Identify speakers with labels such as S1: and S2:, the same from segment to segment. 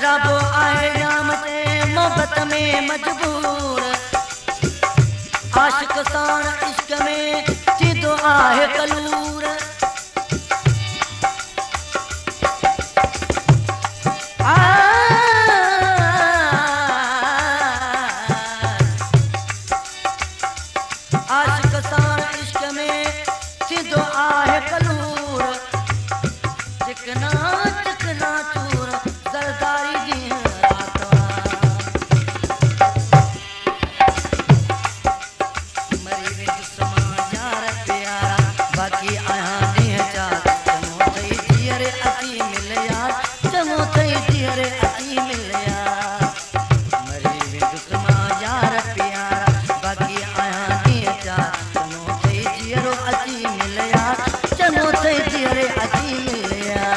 S1: ॾाढो आहे जाम ते मोहबत में मजबूर आशिक साण इश्क में थींदो आहे कलूर आशिक साण इश्क में थींदो आहे कलूर चिकना चिकना चूर ज़रदारी ॾींहुं रात मरी वेंदुसि मां यार प्यारा बाक़ी आहियां ॾींहं चार चङो अथई धीअरे अची मिल यार चङो अथई धीअरे अची मिल यार मरी वेंदुसि मां यार प्यारा बाक़ी आहियां ॾींहं चार चङो अथई धीअरो अची मिल यार चङो अथई धीअरे अची मिल यार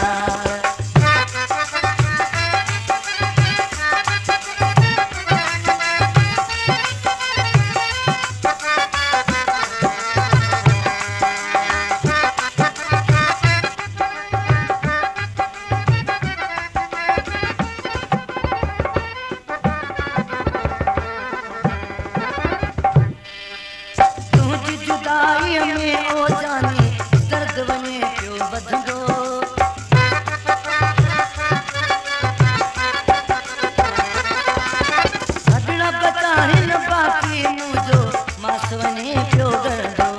S1: जुदाई में ओ जानी दर्द वने पियो वधंदो हडड़ा बताहिन बाक़ी मुंहिंजो मास वने पियो गरंदो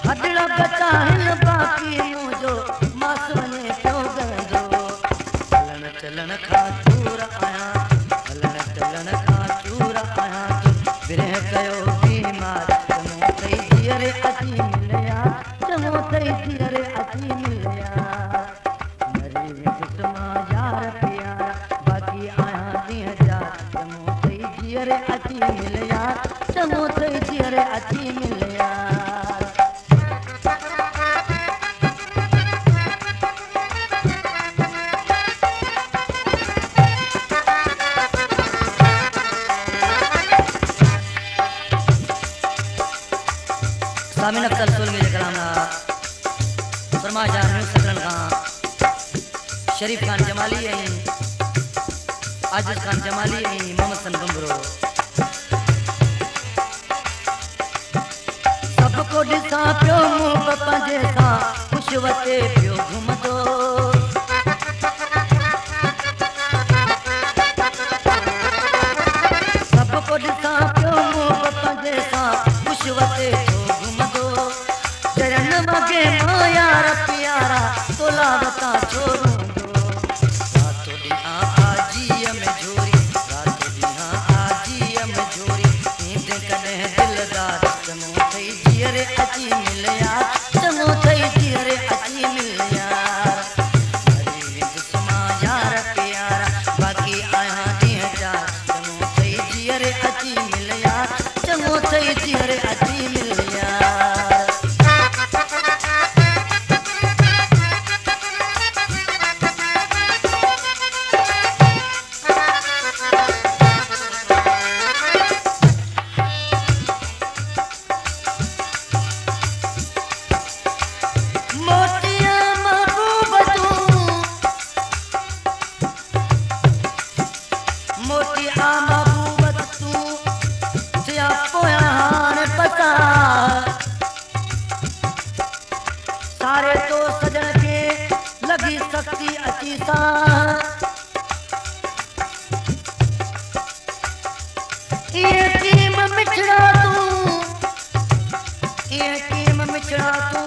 S1: हडड़ा बताहिन बाक़ी मुंहिंजो मास वने पियो गरंदो हलण चलण खां दूर आहियां हलण चलण खां दूर आहियां विरह कयो चङो अथई धीअरे अची मिल यार चङो अथई धीअरे अची मिल यार मरी वेंदुसि मां यार प्यारा बाक़ी आहियां ॾींहं चार चङो अथई धीअरे अची मिल यार चङो अथई धीअरे अची मिल यार सामिन अख्तर सोलवी जे कलाम फरमाशार न्यूज़ सकरन खां शरीफ खान जमाली ऐं आजिज़ खान जमाली ऐं मोहम्मद सन बंबरो सबको ॾिसां पियो मूं पंहिंजे सां ख़ुशि वटे पियो घुमंदो सबको ॾिसां पियो मूं पंहिंजे सां ख़ुशि वटे मगे मां यार प्यारा तोला बता छोड़ूंदो रातो ॾींहां आजीअ में झोरी रातो ॾींहां आजीअ में झोरी नींद कॾहिं दिलदार चङो अथई धीअरे अची मिल यार चङो अथई धीअरे अची मिल यार मरी वेंदुसि मां यार प्यारा बाक़ी आहियां ॾींहं चार चङो अथई धीअरे अची मिल यार चङो अथई धीअरे अची मिल यार सारे तो सजन के लगी शक्ति अची सां ये टीम मिठड़ा तू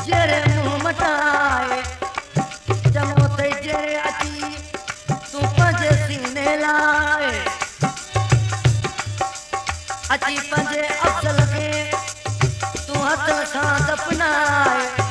S1: जेरे मुंह मटाए चङो अथई जेरे अची तू पंहिंजे सीने लाए अची पंहिंजे अफ़ज़ल खे तू हथ सां दफ़नाए